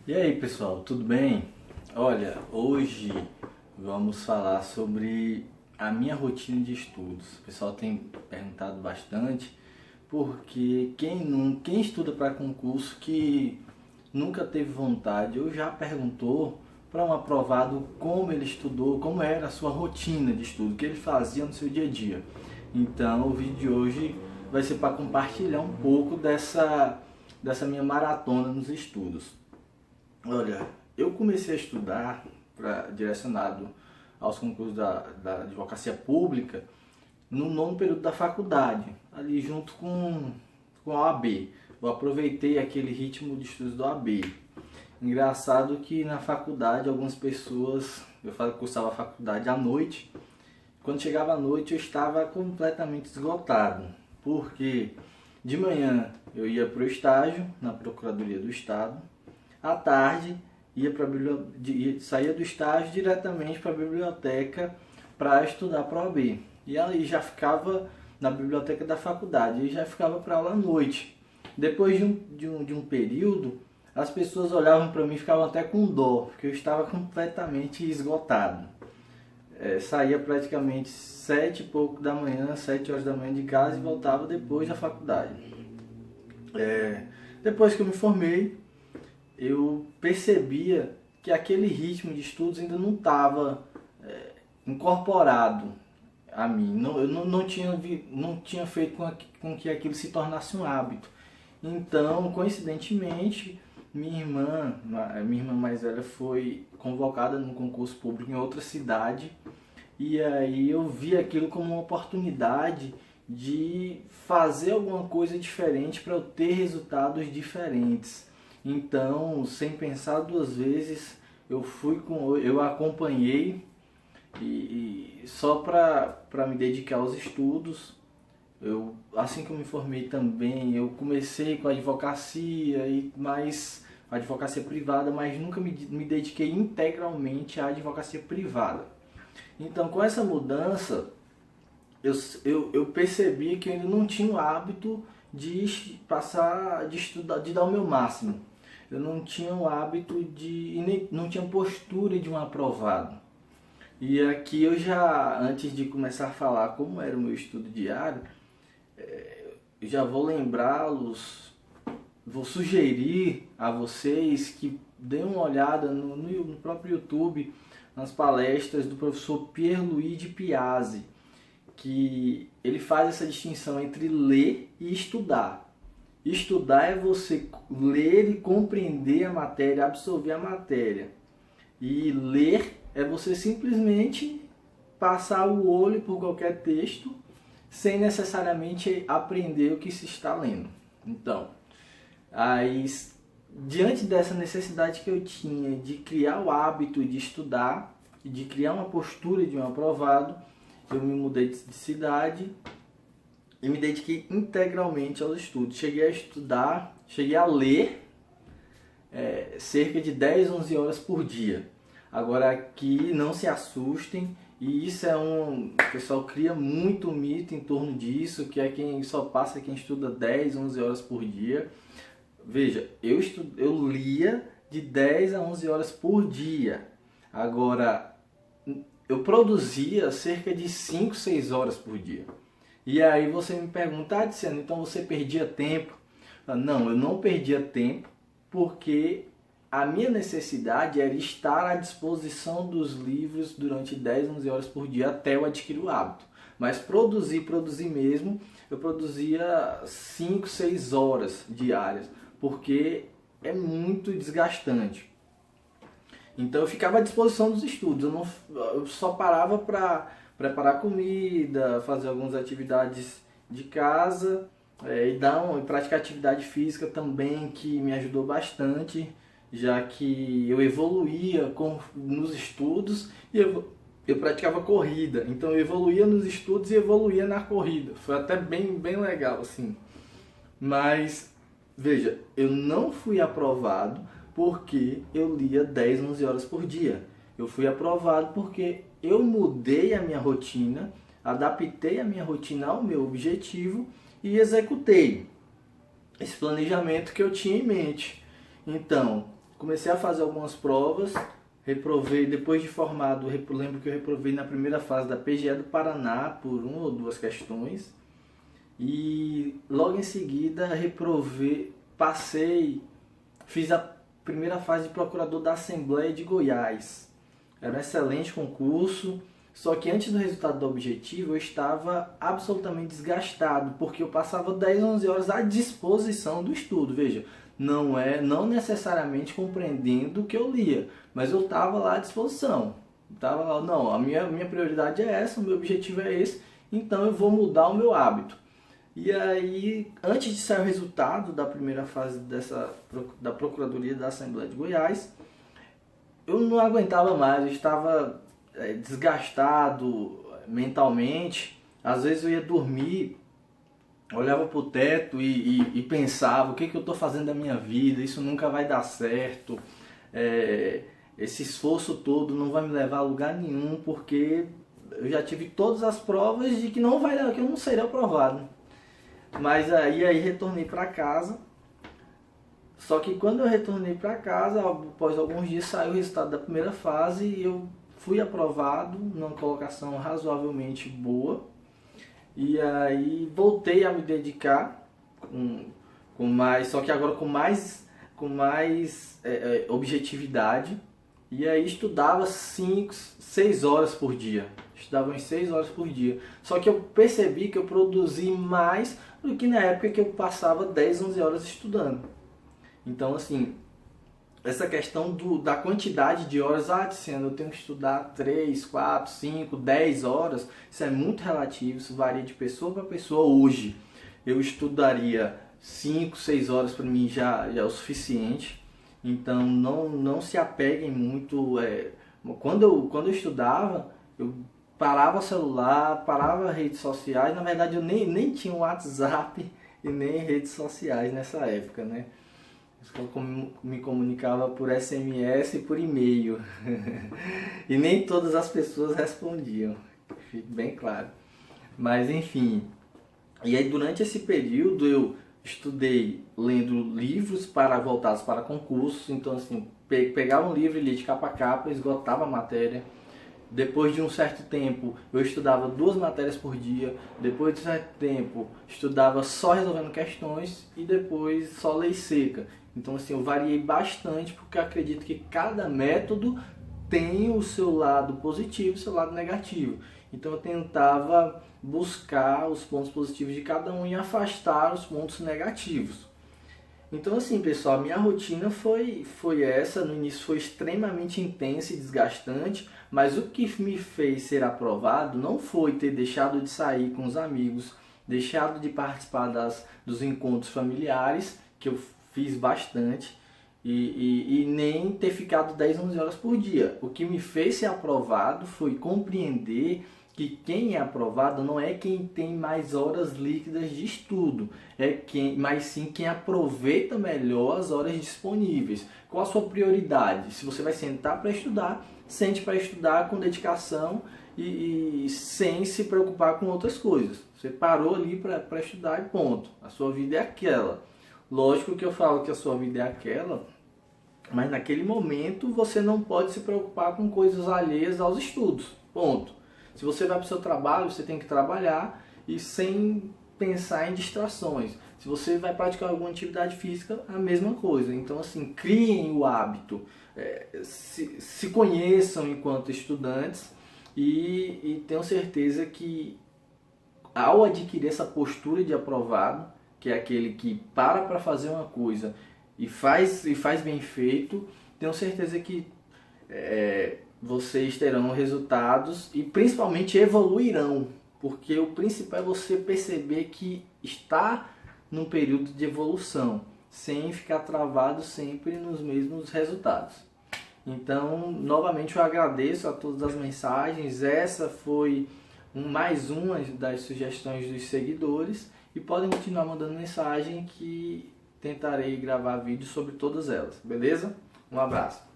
E aí pessoal, tudo bem? Olha, hoje vamos falar sobre a minha rotina de estudos. O pessoal tem perguntado bastante porque quem estuda para concurso que nunca teve vontade ou já perguntou para um aprovado como ele estudou, como era a sua rotina de estudo, o que ele fazia no seu dia a dia. Então o vídeo de hoje vai ser para compartilhar um pouco dessa minha maratona nos estudos. Olha, eu comecei a estudar direcionado aos concursos da advocacia pública no nono período da faculdade, ali junto com a OAB. Eu aproveitei aquele ritmo de estudos da OAB. Engraçado que na faculdade algumas pessoas, cursava a faculdade à noite, quando chegava à noite eu estava completamente esgotado, porque de manhã eu ia para o estágio na Procuradoria do Estado, à tarde saía do estágio diretamente para a biblioteca para estudar para a OAB. E aí já ficava na biblioteca da faculdade, e já ficava para aula à noite. Depois de um período, as pessoas olhavam para mim e ficavam até com dó, porque eu estava completamente esgotado. Saía praticamente 7 e pouco da manhã, 7 horas da manhã de casa e voltava depois da faculdade. Depois que eu me formei, eu percebia que aquele ritmo de estudos ainda não estava incorporado a mim. Eu não tinha feito com que aquilo se tornasse um hábito. Então, coincidentemente, minha irmã mais velha foi convocada num concurso público em outra cidade, e aí eu vi aquilo como uma oportunidade de fazer alguma coisa diferente para eu ter resultados diferentes. Então, sem pensar duas vezes, eu acompanhei e só para me dedicar aos estudos. Assim que eu me formei também, eu comecei com a advocacia, mas a advocacia privada, mas nunca me dediquei integralmente à advocacia privada. Então, com essa mudança, eu percebi que eu ainda não tinha o hábito de passar, de estudar, de dar o meu máximo. Eu não tinha o hábito não tinha postura de um aprovado. E aqui antes de começar a falar como era o meu estudo diário, já vou lembrá-los, vou sugerir a vocês que deem uma olhada no próprio YouTube, nas palestras do professor Pierluigi Piazzi, que ele faz essa distinção entre ler e estudar. Estudar é você ler e compreender a matéria, absorver a matéria. E ler é você simplesmente passar o olho por qualquer texto sem necessariamente aprender o que se está lendo. Então, diante dessa necessidade que eu tinha de criar o hábito de estudar e de criar uma postura de um aprovado, eu me mudei de cidade e me dediquei integralmente aos estudos. Cheguei a ler cerca de 10, 11 horas por dia. Agora aqui não se assustem, e isso o pessoal cria muito mito em torno disso, que é quem estuda 10, 11 horas por dia. Veja, eu lia de 10 a 11 horas por dia. Agora, eu produzia cerca de 5, 6 horas por dia. E aí você me pergunta, Tiziano, então você perdia tempo? Não, eu não perdia tempo, porque a minha necessidade era estar à disposição dos livros durante 10, 11 horas por dia até eu adquirir o hábito. Mas produzir mesmo, eu produzia 5, 6 horas diárias, porque é muito desgastante. Então eu ficava à disposição dos estudos, eu só parava para preparar comida, fazer algumas atividades de casa e praticar atividade física também, que me ajudou bastante, já que eu evoluía nos estudos e eu praticava corrida. Então eu evoluía nos estudos e evoluía na corrida. Foi até bem legal, assim. Mas, veja, eu não fui aprovado porque eu lia 10, 11 horas por dia. Eu fui aprovado porque eu mudei a minha rotina, adaptei a minha rotina ao meu objetivo e executei esse planejamento que eu tinha em mente. Então, comecei a fazer algumas provas, reprovei, depois de formado, lembro que eu reprovei na primeira fase da PGE do Paraná por 1 ou 2 questões. E logo em seguida reprovei, fiz a primeira fase de procurador da Assembleia de Goiás. Era um excelente concurso, só que antes do resultado do objetivo eu estava absolutamente desgastado, porque eu passava 10, 11 horas à disposição do estudo. Veja, não necessariamente compreendendo o que eu lia, mas eu estava lá à disposição. Tava lá, não, a minha prioridade é essa, o meu objetivo é esse, então eu vou mudar o meu hábito. E aí, antes de sair o resultado da primeira fase da Procuradoria da Assembleia de Goiás, eu não aguentava mais, eu estava desgastado mentalmente. Às vezes eu ia dormir, olhava para o teto e pensava, o que eu estou fazendo da minha vida, isso nunca vai dar certo, esse esforço todo não vai me levar a lugar nenhum, porque eu já tive todas as provas de que que eu não serei aprovado. Mas aí retornei para casa. Só que quando eu retornei para casa, após alguns dias saiu o resultado da primeira fase e eu fui aprovado numa colocação razoavelmente boa. E aí voltei a me dedicar com mais, só que agora com mais objetividade. E aí estudava 5, 6 horas por dia. Estudava umas 6 horas por dia. Só que eu percebi que eu produzi mais do que na época que eu passava 10, 11 horas estudando. Então, assim, essa questão da quantidade de horas, Tiziano, eu tenho que estudar 3, 4, 5, 10 horas, isso é muito relativo, isso varia de pessoa para pessoa. Hoje, eu estudaria 5, 6 horas, para mim já é o suficiente. Então não se apeguem muito. Quando eu estudava, eu parava o celular, parava as redes sociais. Na verdade eu nem tinha WhatsApp e nem redes sociais nessa época, né? Eu me comunicava por SMS e por e-mail. E nem todas as pessoas respondiam, fique bem claro. Mas enfim, e aí durante esse período eu estudei lendo livros voltados para concursos. Então assim, pegava um livro e lia de capa a capa, esgotava a matéria. Depois de um certo tempo eu estudava 2 matérias por dia. Depois de um certo tempo estudava só resolvendo questões e depois só lei seca. Então assim, eu variei bastante, porque eu acredito que cada método tem o seu lado positivo e o seu lado negativo. Então eu tentava buscar os pontos positivos de cada um e afastar os pontos negativos. Então assim, pessoal, a minha rotina foi essa. No início foi extremamente intensa e desgastante, mas o que me fez ser aprovado não foi ter deixado de sair com os amigos, deixado de participar dos encontros familiares, que eu fiz bastante, e nem ter ficado 10, 11 horas por dia. O que me fez ser aprovado foi compreender que quem é aprovado não é quem tem mais horas líquidas de estudo, mas sim quem aproveita melhor as horas disponíveis. Qual a sua prioridade? Se você vai sentar para estudar, sente para estudar com dedicação e sem se preocupar com outras coisas. Você parou ali para estudar e ponto. A sua vida é aquela. Lógico que eu falo que a sua vida é aquela, mas naquele momento você não pode se preocupar com coisas alheias aos estudos. Ponto. Se você vai para o seu trabalho, você tem que trabalhar e sem pensar em distrações. Se você vai praticar alguma atividade física, a mesma coisa. Então, assim, criem o hábito, se conheçam enquanto estudantes e tenham certeza que ao adquirir essa postura de aprovado, que é aquele que para fazer uma coisa e faz bem feito, tenho certeza que vocês terão resultados e principalmente evoluirão, porque o principal é você perceber que está num período de evolução, sem ficar travado sempre nos mesmos resultados. Então, novamente eu agradeço a todas as mensagens. Essa foi mais uma das sugestões dos seguidores, e podem continuar mandando mensagem que tentarei gravar vídeos sobre todas elas, beleza? Um abraço!